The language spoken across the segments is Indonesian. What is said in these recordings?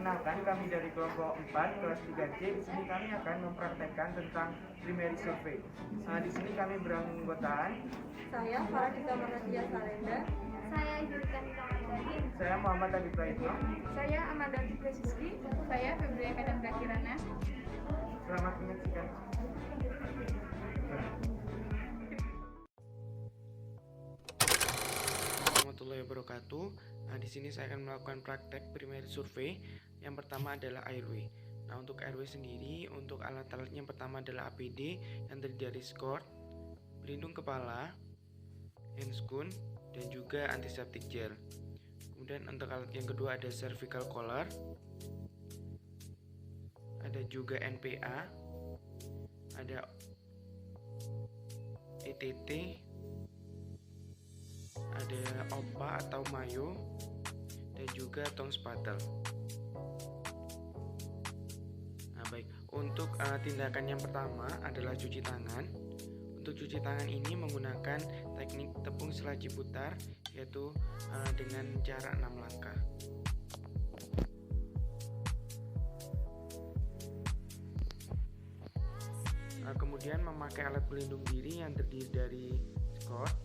Perkenalkan, kami dari kelompok 4 kelas 3C. Di sini kami akan mempraktekkan tentang primary survey. Di sini kami beranggotaan. Saya Faradita Manatia Salenda. Saya Jurkan Kamandani. Saya Muhammad Adi Praitno. Saya Amanda Presiski. Saya Febria Kadang Kirana. Selamat menyaksikan. Warahmatullahi wabarakatuh. Di sini saya akan melakukan praktek primary survey. Yang pertama adalah airway. Nah, untuk airway sendiri, untuk alat-alatnya yang pertama adalah APD yang terdiri dari skort, pelindung kepala, handscoon, dan juga antiseptik gel. Kemudian untuk alat yang kedua ada cervical collar, ada juga NPA, ada ETT, ada OPA atau mayo, dan juga tong spatel. Nah, baik, untuk tindakan yang pertama adalah cuci tangan. Untuk cuci tangan ini menggunakan teknik tepung selaci putar, yaitu dengan jarak 6 langkah. Kemudian memakai alat pelindung diri yang terdiri dari skort,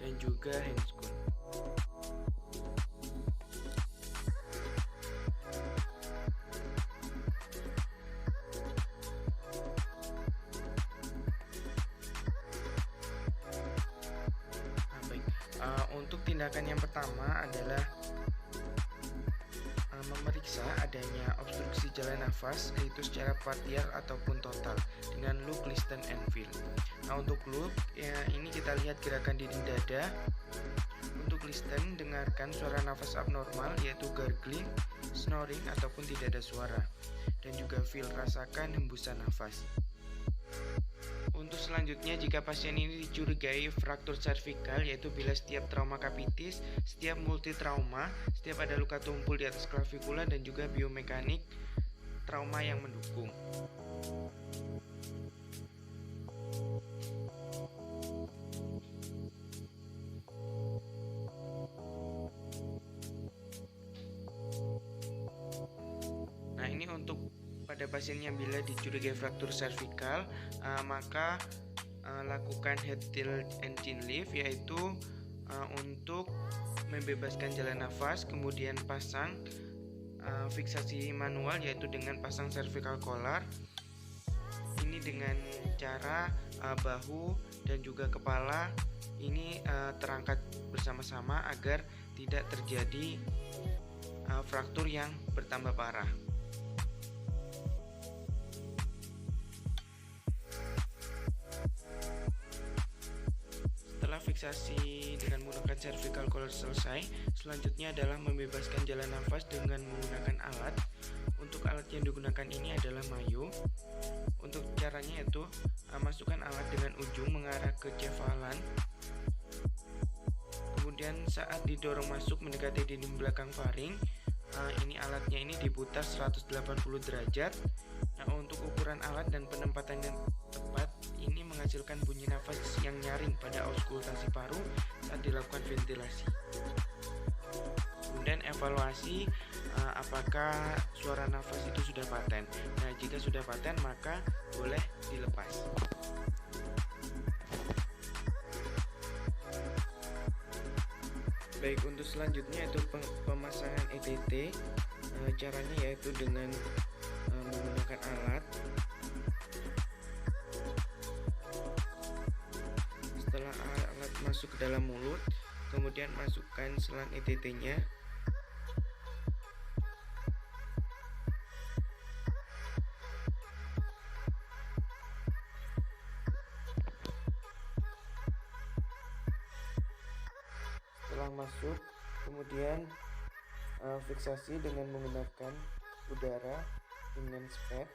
dan juga handscoon. Untuk tindakan yang pertama adalah memeriksa adanya obstruksi jalan nafas, yaitu secara parsial ataupun total dengan loop, listen, and feel. Nah, untuk loop ya, ini kita lihat gerakan dinding dada. Untuk listen, dengarkan suara nafas abnormal yaitu gargling, snoring ataupun tidak ada suara. Dan juga feel, rasakan hembusan nafas. Untuk selanjutnya, jika pasien ini dicurigai fraktur cervikal, yaitu bila setiap trauma kapitis, setiap multitrauma, setiap ada luka tumpul di atas klavikula, dan juga biomekanik trauma yang mendukung. Nah, ini untuk pada pasien yang bila dicurigai fraktur cervikal, maka lakukan head tilt and chin lift, yaitu untuk membebaskan jalan nafas, kemudian pasang fiksasi manual, yaitu dengan pasang cervical collar. Ini dengan cara bahu dan juga kepala ini terangkat bersama-sama agar tidak terjadi fraktur yang bertambah parah. Setelah fiksasi dengan menggunakan cervical collar selesai, selanjutnya adalah membebaskan jalan nafas dengan menggunakan alat. Untuk alat yang digunakan ini adalah mayo. Untuk caranya yaitu masukkan alat dengan ujung mengarah ke cefalan. Kemudian saat didorong masuk mendekati dinding belakang faring, ini alatnya ini diputar 180 derajat. Nah, untuk ukuran alat dan penempatan yang tepat ini menghasilkan bunyi nafas yang nyaring pada auskultasi paru saat dilakukan ventilasi. Kemudian evaluasi apakah suara nafas itu sudah paten. Nah, jika sudah paten maka boleh dilepas. Baik, untuk selanjutnya yaitu pemasangan ETT. Caranya yaitu dengan menggunakan alat. Setelah alat masuk ke dalam mulut, kemudian masukkan selang ETT-nya. Setelah masuk, kemudian Fiksasi dengan menggunakan udara dengan SPAD.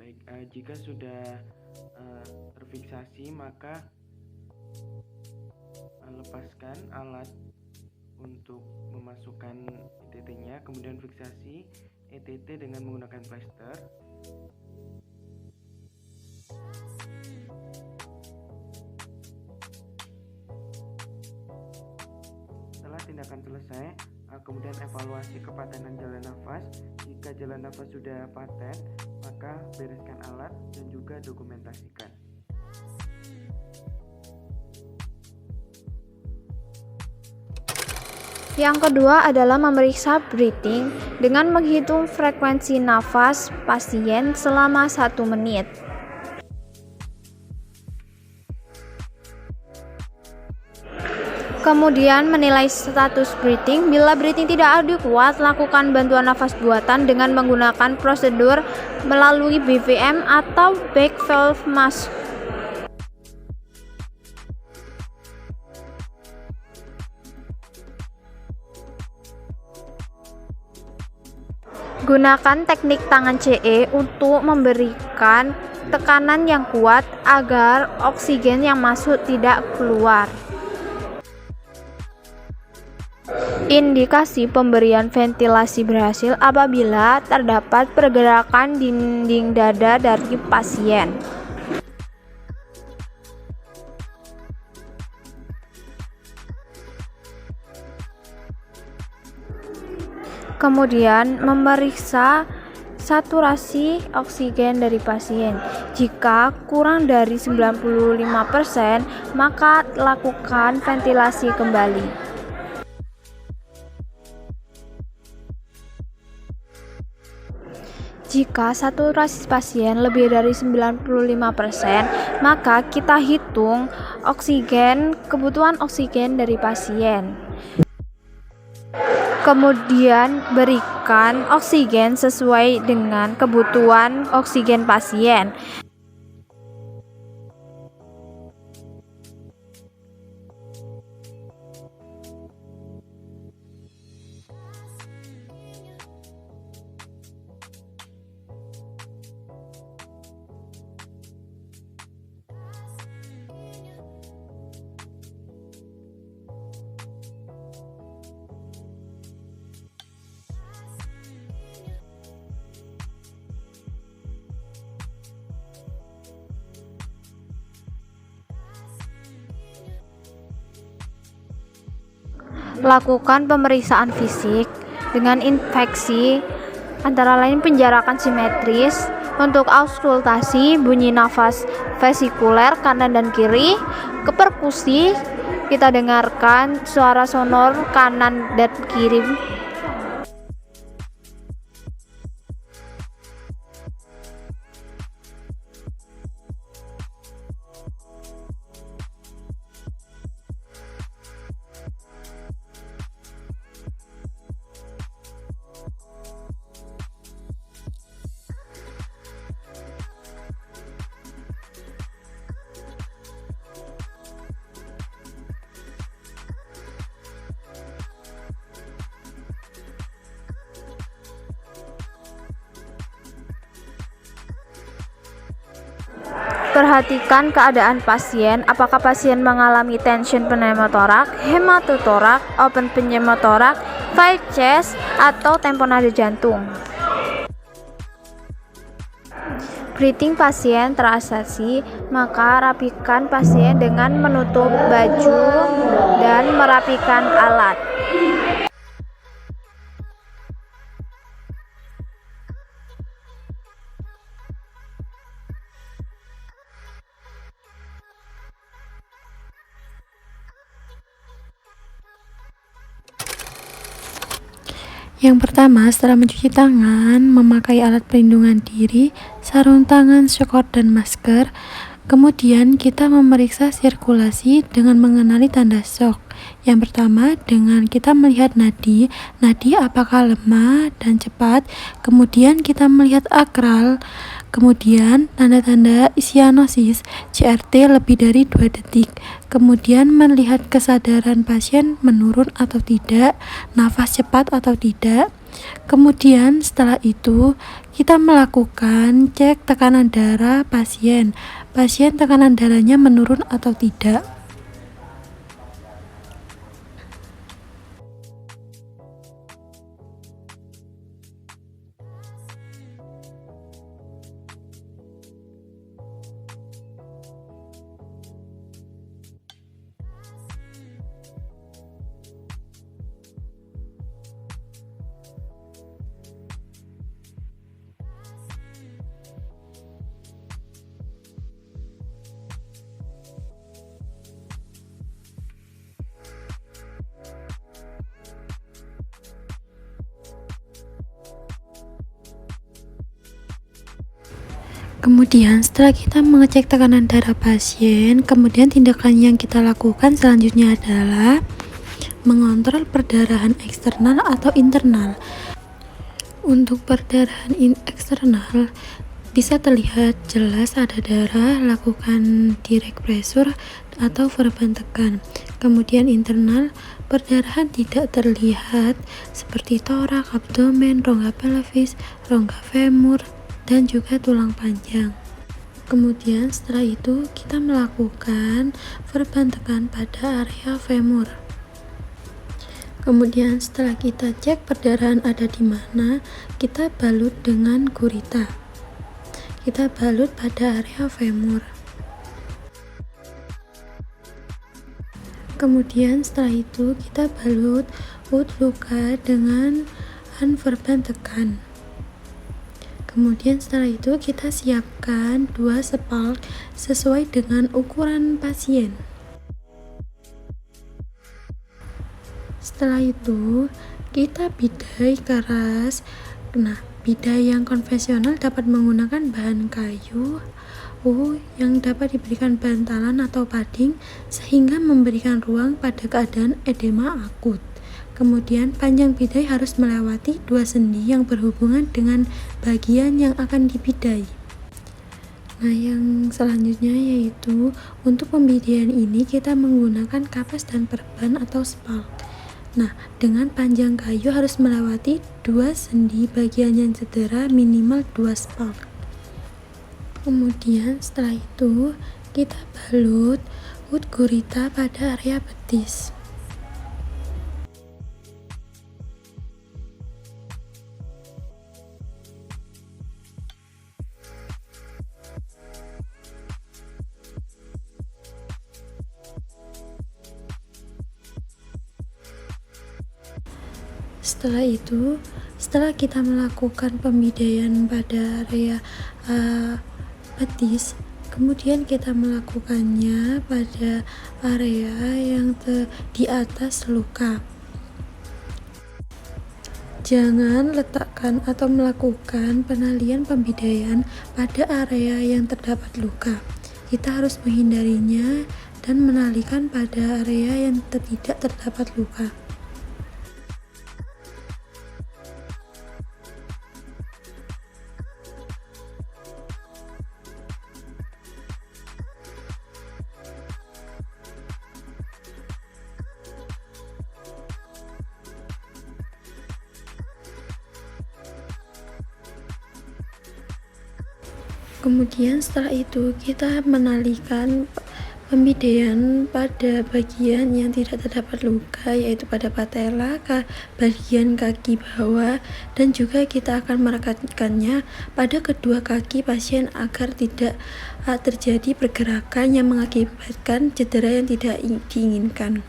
Baik, jika sudah terfiksasi, maka lepaskan alat untuk memasukkan ETT-nya, kemudian fiksasi ETT dengan menggunakan plester. Setelah tindakan selesai, kemudian evaluasi kepatenan jalan nafas. Jika jalan nafas sudah paten, maka bereskan alat dan juga dokumentasikan. Yang kedua adalah memeriksa breathing dengan menghitung frekuensi nafas pasien selama 1 menit. Kemudian menilai status breathing. Bila breathing tidak adekuat, lakukan bantuan nafas buatan dengan menggunakan prosedur melalui BVM atau back valve mask. Gunakan teknik tangan CE untuk memberikan tekanan yang kuat agar oksigen yang masuk tidak keluar. Indikasi pemberian ventilasi berhasil apabila terdapat pergerakan dinding dada dari pasien. Kemudian memeriksa saturasi oksigen dari pasien. Jika kurang dari 95%, maka lakukan ventilasi kembali. Jika saturasi pasien lebih dari 95%, maka kita hitung kebutuhan oksigen dari pasien. Kemudian berikan oksigen sesuai dengan kebutuhan oksigen pasien. Lakukan pemeriksaan fisik dengan infeksi antara lain penjarakan simetris. Untuk auskultasi, bunyi nafas vesikuler kanan dan kiri. Ke perkusi, kita dengarkan suara sonor kanan dan kiri. Perhatikan keadaan pasien, apakah pasien mengalami tension pneumotorak, hematotorak, open pneumotorak, five chest, atau tamponade jantung. Breathing pasien terasasi, maka rapikan pasien dengan menutup baju dan merapikan alat. Yang pertama, setelah mencuci tangan, memakai alat pelindungan diri, sarung tangan, syokor, dan masker. Kemudian kita memeriksa sirkulasi dengan mengenali tanda shock. Yang pertama dengan kita melihat nadi apakah lemah dan cepat. Kemudian kita melihat akral. Kemudian tanda-tanda sianosis, CRT lebih dari 2 detik. Kemudian melihat kesadaran pasien menurun atau tidak, nafas cepat atau tidak. Kemudian setelah itu kita melakukan cek tekanan darah pasien. Pasien tekanan darahnya menurun atau tidak. Kemudian setelah kita mengecek tekanan darah pasien, kemudian tindakan yang kita lakukan selanjutnya adalah mengontrol perdarahan eksternal atau internal. Untuk perdarahan eksternal bisa terlihat jelas ada darah, lakukan direct pressure atau verban tekan. Kemudian internal, perdarahan tidak terlihat seperti torak, abdomen, rongga pelvis, rongga femur, dan juga tulang panjang. Kemudian setelah itu kita melakukan verban tekan pada area femur. Kemudian setelah kita cek perdarahan ada di mana, kita balut dengan gurita. Kita balut pada area femur. Kemudian setelah itu kita balut luka dengan verban tekan. Kemudian setelah itu kita siapkan 2 spalk sesuai dengan ukuran pasien. Setelah itu kita bidai keras. Nah, bidai yang konvensional dapat menggunakan bahan kayu yang dapat diberikan bantalan atau padding sehingga memberikan ruang pada keadaan edema akut. Kemudian panjang bidai harus melewati 2 sendi yang berhubungan dengan bagian yang akan dibidai. Nah, yang selanjutnya yaitu untuk pembidaian ini kita menggunakan kapas dan perban atau spalk. Nah, dengan panjang kayu harus melewati 2 sendi bagian yang cedera minimal 2 spalk. Kemudian setelah itu kita balut gurita pada area betis. Setelah kita melakukan pembidaian pada area betis, kemudian kita melakukannya pada area yang di atas luka. Jangan letakkan atau melakukan penalian pembidaian pada area yang terdapat luka. Kita harus menghindarinya dan menalikan pada area yang tidak terdapat luka. Kemudian setelah itu kita menalikan pembidaian pada bagian yang tidak terdapat luka, yaitu pada patella, bagian kaki bawah, dan juga kita akan merekatkannya pada kedua kaki pasien agar tidak terjadi pergerakan yang mengakibatkan cedera yang tidak diinginkan.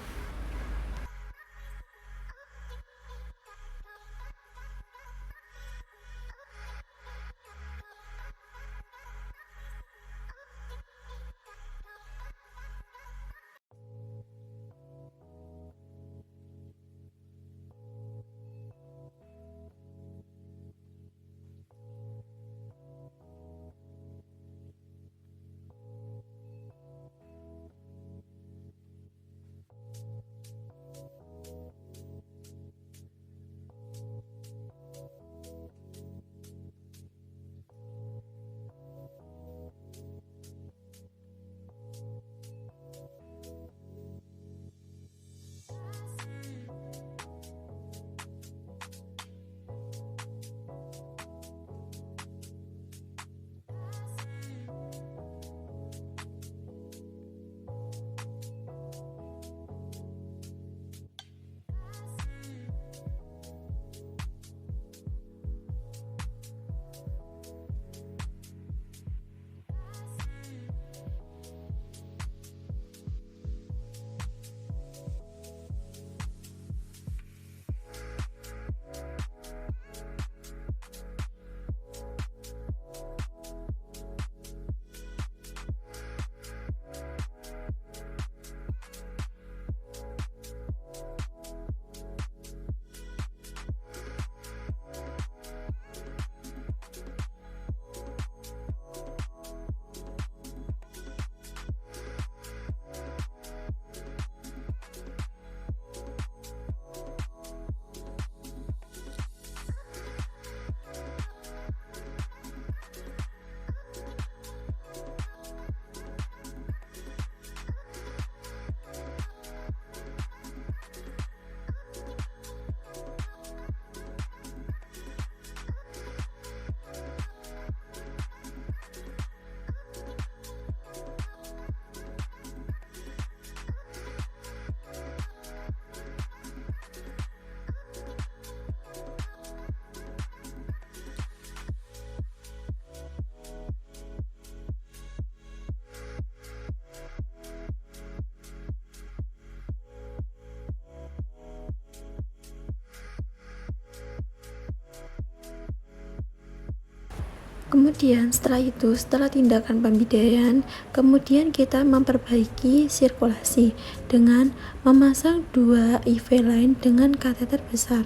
Kemudian setelah tindakan pembidayaan, kemudian kita memperbaiki sirkulasi dengan memasang 2 IV line dengan kateter besar.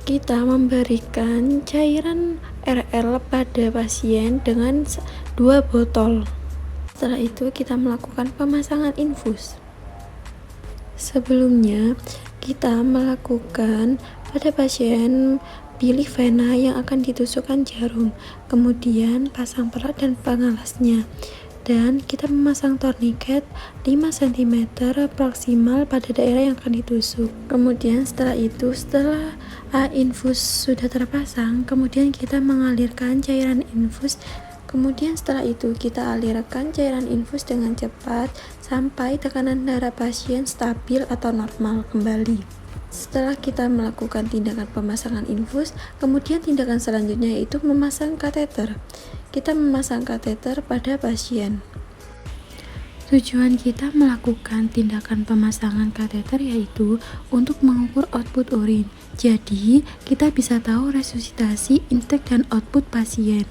Kita memberikan cairan RL pada pasien dengan 2 botol. Setelah itu kita melakukan pemasangan infus. Sebelumnya kita melakukan pada pasien bilik vena yang akan ditusukkan jarum, kemudian pasang pelat dan pengalasnya, dan kita memasang torniket 5 cm proksimal pada daerah yang akan ditusuk. Kemudian setelah infus sudah terpasang, kemudian kita mengalirkan cairan infus. Kemudian setelah itu kita alirkan cairan infus dengan cepat sampai tekanan darah pasien stabil atau normal kembali. Setelah kita melakukan tindakan pemasangan infus, kemudian tindakan selanjutnya yaitu memasang kateter. Kita memasang kateter pada pasien. Tujuan kita melakukan tindakan pemasangan kateter yaitu untuk mengukur output urin. Jadi, kita bisa tahu resusitasi, intake, dan output pasien.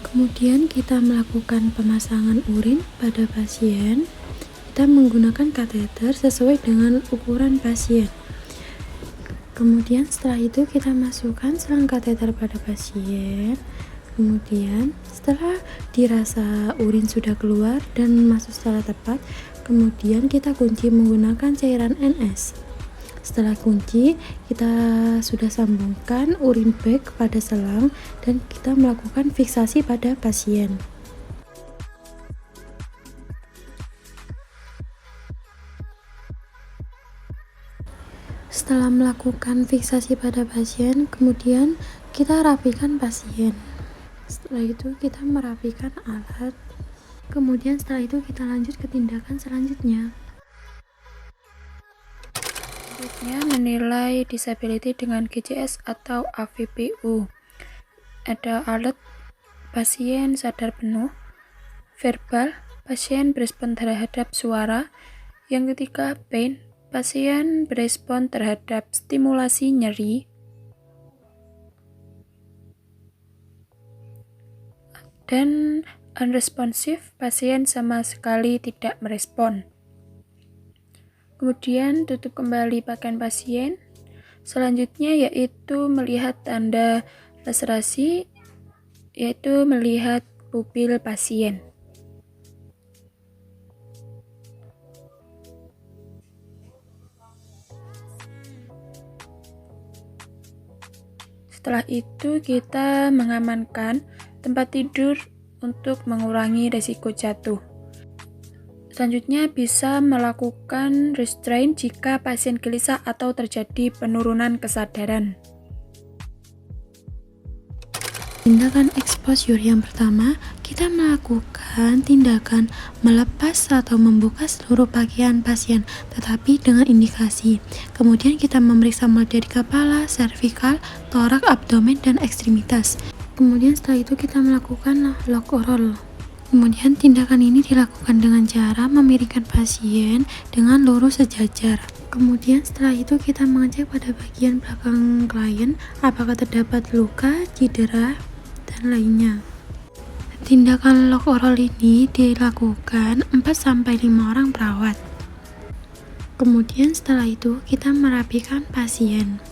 Kemudian kita melakukan pemasangan urin pada pasien. Kita menggunakan kateter sesuai dengan ukuran pasien. Kemudian setelah itu kita masukkan selang kateter pada pasien. Kemudian setelah dirasa urin sudah keluar dan masuk secara tepat, kemudian kita kunci menggunakan cairan NS. Setelah kunci, kita sudah sambungkan urin bag pada selang dan kita melakukan fiksasi pada pasien. Setelah melakukan fiksasi pada pasien, kemudian kita rapikan pasien. Setelah itu kita merapikan alat. Kemudian setelah itu kita lanjut ke tindakan selanjutnya. Selanjutnya menilai disability dengan GCS atau AVPU. Ada alat pasien sadar penuh, verbal, pasien berespon terhadap suara. Yang ketiga pain, pasien berespon terhadap stimulasi nyeri. Dan unresponsive, pasien sama sekali tidak merespon. Kemudian tutup kembali pakaian pasien. Selanjutnya yaitu melihat tanda laserasi, yaitu melihat pupil pasien. Setelah itu kita mengamankan tempat tidur untuk mengurangi risiko jatuh. Selanjutnya bisa melakukan restraint jika pasien gelisah atau terjadi penurunan kesadaran. Tindakan exposure yang pertama, kita melakukan tindakan melepas atau membuka seluruh pakaian pasien, tetapi dengan indikasi. Kemudian kita memeriksa mulai dari kepala, servikal, torak, abdomen, dan ekstremitas. Kemudian setelah itu kita melakukan lock oral. Kemudian tindakan ini dilakukan dengan cara memiringkan pasien dengan lurus sejajar. Kemudian setelah itu kita mengecek pada bagian belakang klien apakah terdapat luka, cedera, dan lainnya. Tindakan lock oral ini dilakukan 4-5 orang perawat. Kemudian setelah itu kita merapikan pasien.